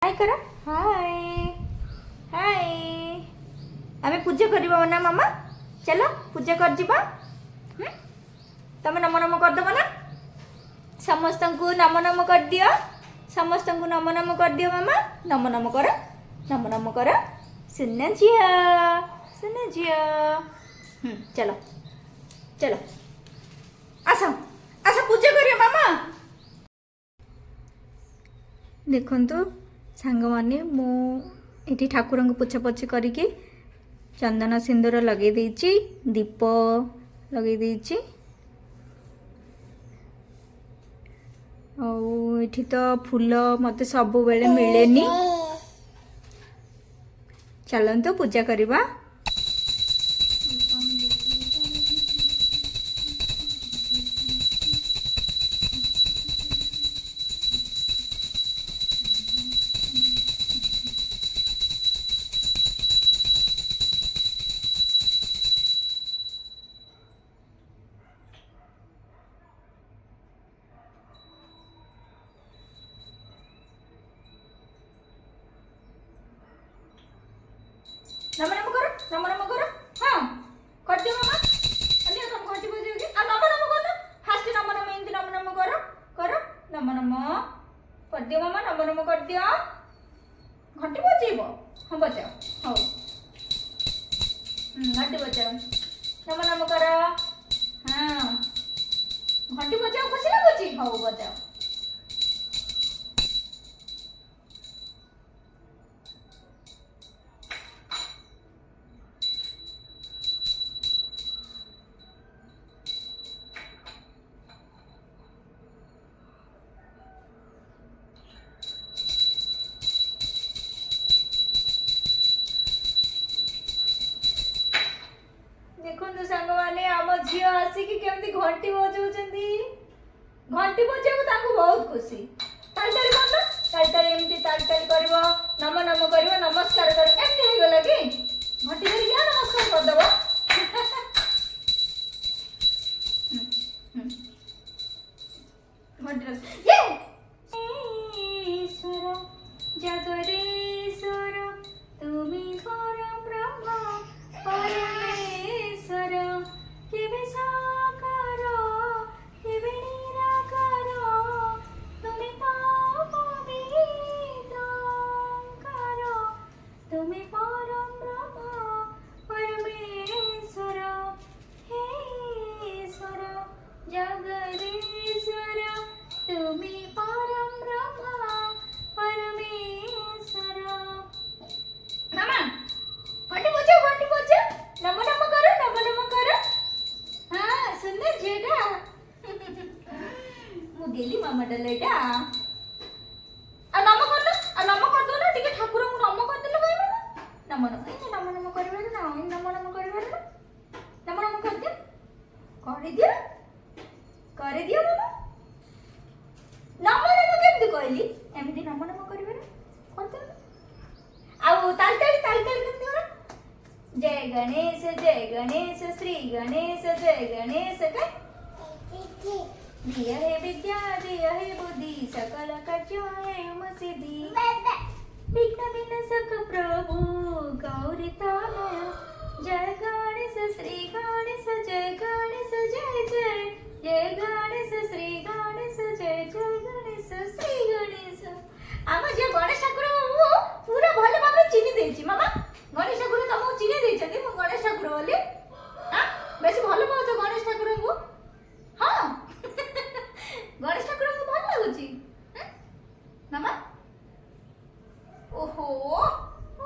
हाय करा हाय हाय आमे पूजा करबा ना मामा चलो पूजा कर जीवा तमे नम नम कर दबो ना समस्त को नम नम कर दियो समस्त को नम नम कर दियो मामा नम नम कर सुन झिया चलो चलो आस आस पूजा करियो मामा देखंतु सांग माने मो एठी ठाकुर को पोछापोछि करिके चंदन सिंदूर लगे देछि दीप लगे देछि और एठी तो फूल मते सब बेले मिलेनी चलंतु पूजा करिबा नम नम करो हाँ कर दियो मामा अन्य तुम घंटी बजेगी आ नम नम करो फास्ट नम नम इंदी नम नम करो नम नम कर दियो मामा नम नम कर दियो घंटी बजेबो हम बजाओ हो घंटी बजाओ नम नम करो हाँ घंटी बजाओ खुशी लागुची हो बजाओ देखो सांग माने आम झी आसिकी केमती घंटी बजाउछंती घंटी बजाऊ ताको बहुत खुशी तालताली करना तालताली एमती तालताली करबो नम नम करबो नमस्कार कर एमती हो गला कि घंटी कर क्या नमस्कार कर दबो घंटी ये ईश्वर जगदीश्वर तुमी परम ब्रह्म परमेश्वर केबे साकार केबे निराकार तुमी तो पवित्र ओंकार तुमी परम ब्रह्म परमेश्वर हे ईश्वर जगदीश्वर तुमी परम ब्रह्म परमेश्वर मामा घंटी बजाओ नम नम करो हाँ सुंदर जेटा मु देली मामा डलेटा आ नम कर दो ना टिके ठाकुर को नम कर देलो भाई मामा नम नम करबे ना नम नम करबे ना नम नम कर दियो मामा नम नम केमती कहली एमती नम नम करबे ना कर दे आउ तालताली केमती करो जय गणेश श्री गणेश जय गणेश दिया है विद्या दिया है बुद्धि सकल कार्य है सिद्धि विघ्न विनाशक प्रभु गौरी तनय जय गणेश श्री गणेश जय गणेश जय जय जय गणेश श्री गणेश जय जय गणेश श्री गणेश आम जे गणेश ठाकुर पूरा भल भाव चिन्हि देछि मामा गणेश ठाकुर तुमको चिन्हि देछथि मु गणेश ठाकुर बोली हां बेसी भल पाउछ गणेश ठाकुर को हां गणेश ठाकुर को भल लागुची मामा ओहो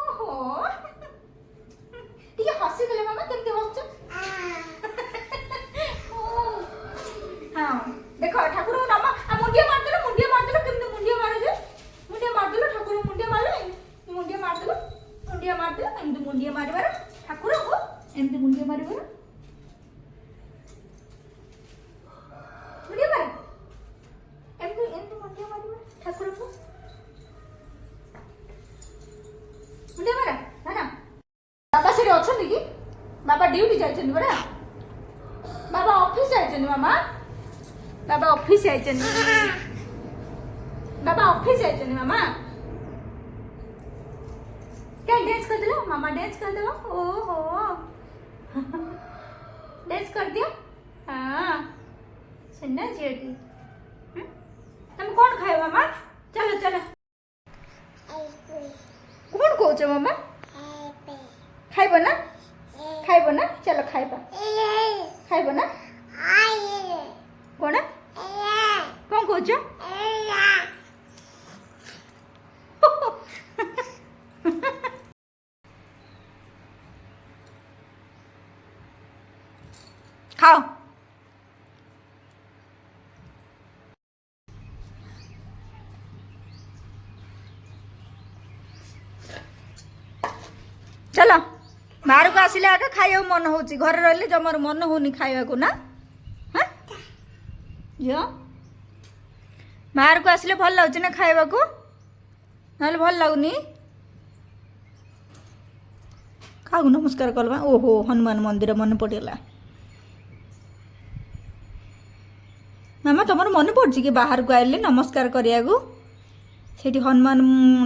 ओहो ठीक हसी गले मामा केमते हसछ हां देखो ठाकुर को नाम आ मुंडिया मार देलो केमते मुंडिया मारे जे मुंडिया मार देलो ठाकुर मुंडिया मारले मुंडिया मार देलो एमती मुंडिया मारिबार ठाकुर को एमती मुंडिया मारिबार मुंडिया मार एमती मुंडिया मारिबार ठाकुर को मुंडिया मार ना बाबा सेठी अछंती कि बाबा ड्यूटी जाइछन्ती बरा बाबा ऑफिस जाइछन्ती मामा बाबा ऑफिस जाइछन्ती मामा मामा डांस कर दो। ओहो डांस कर दिया। हाँ सुनना झियोटी तुम कौन खाए मामा चलो चलो कौन कौच मामा खाइब ना खाइब ना चलो खाइबा खाइब ना कौन कौन कौच खाओ चलो बाहर को आसिले आगे खाइबा मन हो घर रही जमार मन होनी खाइबा को ना हाँ झियो बाहर को आसिले भल लगुच ना खाइबा को ना भल लगुनी खाऊ नमस्कार कलमा ओहो हनुमान मंदिर मन पड़गला मामा तुम मन पड़ी कि बाहर को आइले नमस्कार करिया को सेठी हनुमान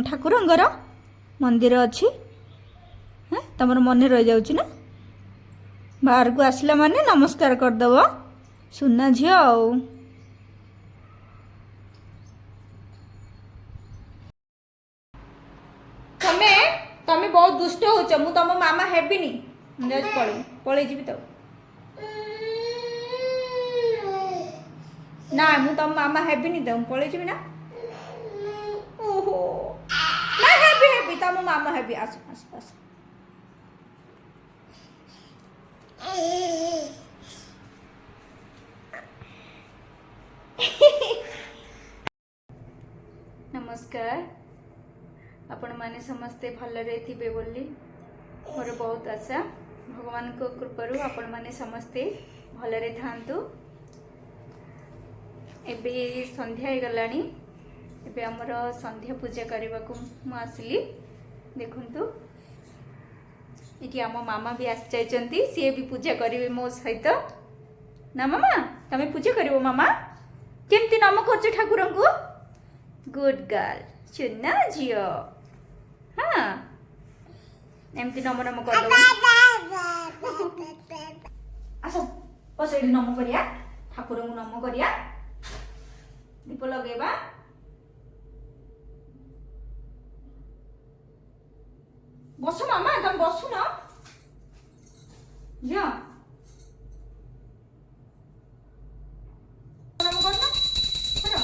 ठाकुरंगर मंदिर अच्छी हाँ तुम मन रही जाऊँ ना बाहर को आसला माने नमस्कार करदब सुना झील आओ तमे तमे बहुत दुष्ट होच मु तुम मामा हेबिनी पलि जी तो ना मु तुम मामा हेबिनी तो पलि जी ना ओहो ना हेबी हेबी तुम मामा हेबी आस आस आस नमस्कार आपण माने समस्ते भलरे थिबे बोली मोर बहुत आशा भगवान को कृपारू आपण माने समस्ते भलरे थांतु एबे संध्या हो गलानी एबे हमर संध्या पूजा करबा को मु आसली देखंतु इटी आम मामा भी आस जाइचंती सी भी पूजा करिवे मो सहित ना मामा तमे पूजा करिवो मामा केमती नम करछ ठाकुर को गुड गर्ल चुन्ना जियो हाँ एमती नम नम कर दो आसो बस एडी नम करिया ठाकुर को नम करिया दीप लगेबा बसो मामा तुम बसु ना जा नम करना चलो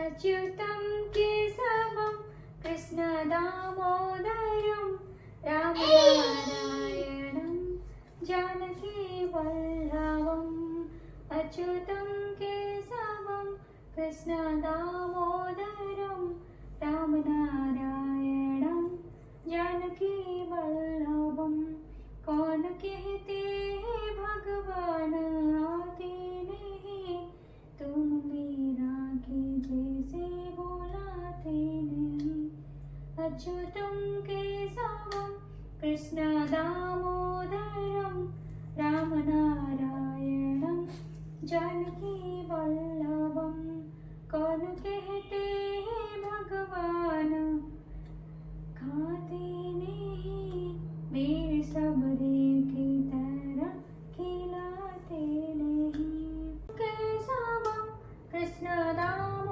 अच्युतं केशवं कृष्णदामोदरं रामनारायणं जानकीवल्लभम् अच्युतं केशवं कृष्णदामोदरं रामनारायणं जानकीवल्लभं कौन कहते हैं भगवान आते नहीं तुम मेरा के जैसे बोलाते नहीं अच्युतं केशवं कृष्णदामोदरं रामनारायणं जानकीवल्लभं कौन कहते हैं भगवान खाते नहीं मेरे सबरे की तरह खिलाते नहीं केशवं कृष्णदामोदरं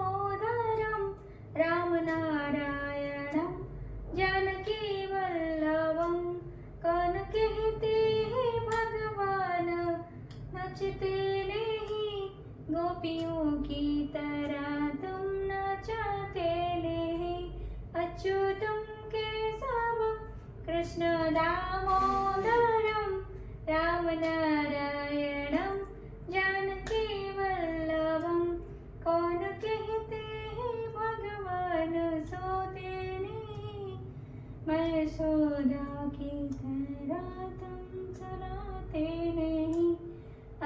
कहते नहीं, गोपियों की तरह तुम नाचाते नहीं। अच्युतम केशवम कृष्ण दामोदरम राम नारायणम जानकी वल्लभम। कौन कहते हैं भगवान सोते नहीं, मैं यशोदा की तरह तुम चलाते नहीं।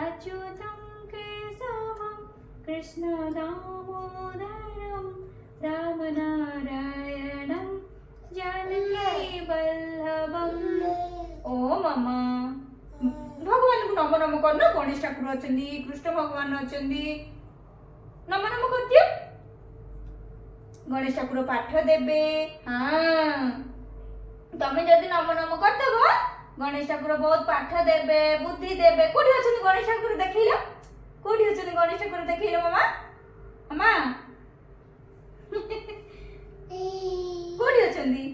अच्युतम केशवम कृष्ण दामोदरम राम नारायणम जानकी वल्लभम। ओ मामा भगवान को नम नम करना। गणेश ठाकुर अच्छा, कृष्ण भगवान अच्छा, नम नम कर दियो। गणेश ठाकुर पाठ देबे। हाँ तमें जदि नम नम करदेव गणेश ठाकुर बहुत पाठ देबे, बुद्धि देबे। कोठी अछन गणेश ठाकुर देखिलो? कोठी अछन गणेश ठाकुर देखिलो मामा? मामा कोठी अछंदी?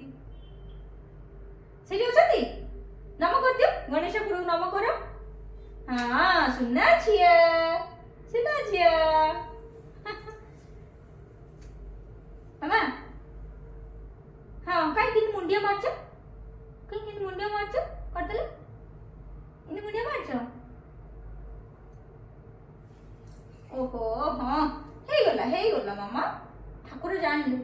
सेठी अछंदी? नम कर दियो गणेश ठाकुर नम करो। हाँ सुना छिया, सुना छिया। मामा हाँ कहीं किन मुंडिया मारछ? कहीं किन मुंडिया मारछ? करदले इन मुंडिया मारछ। ओहो हाँ हे गला मामा ठाकुर जानले।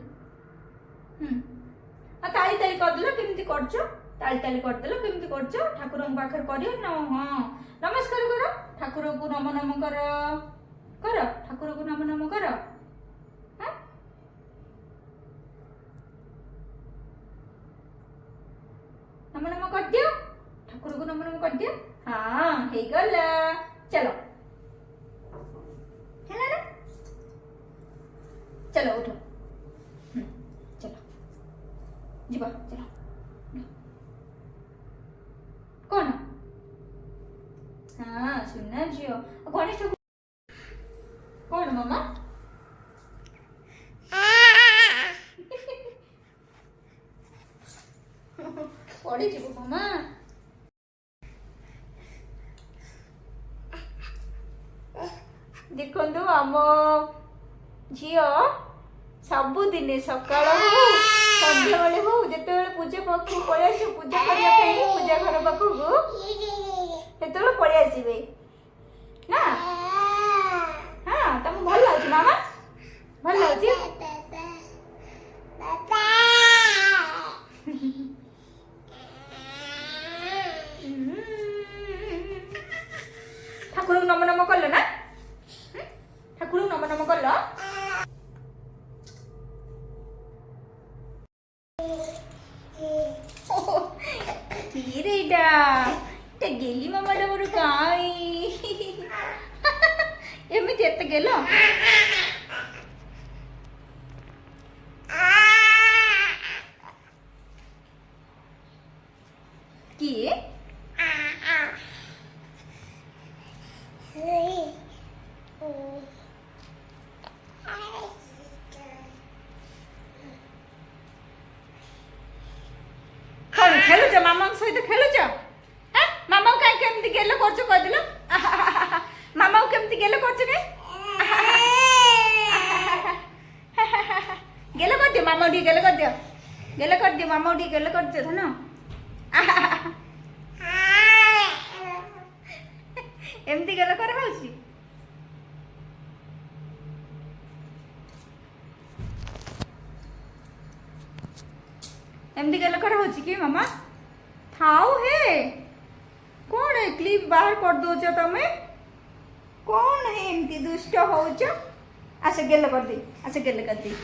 आ ताली ताली करदलो केमती करछ? ताली ताली करदलो केमती करछ? ठाकुर पाखर करियो ना। हाँ नमस्कार करो ठाकुर को, नम नम कर करो ठाकुर को नम नम करो। नम नम कर दियो ठाकुर को, नम नम कर दियो। हाँ हे गला चलो है ना, चलो उठो। चलो जीवा चलो। कौन? हाँ सुनना झियो गणेश ठाकुर कौन मामा? पड़ी जीव मामा। देखो आम झील सबुदिन सकाल हो सन्ध्या बेले हो जिते पूजा पाखु पलि आस पूजा करने पूजा घर पाखक से पलि आसबे ना। हाँ तुम भल लगे मामा? भल लगे ठाकुर नम नम कल ना? ठाकुर नम नम कल? गेली मामा मोर काई एमती एत गेल किए कौन खेलुच मामा सहित खेलुच? मामा कहीं केमती गेल करछ कहदिल? मामा केमती गेल करछ के? गेल कर दियो मामा डी गेल कर दियो, गेल कर दियो मामा डी गेल कर दियो धन। एमती गेल कर होउची? एमती गेल कर होउची कि मामा? थाओ हे कौन है क्लिप बाहर कर दो तमें? कौन है एमती दुष्ट हो? आसे गेल कर दी, आसे गेल कर दी।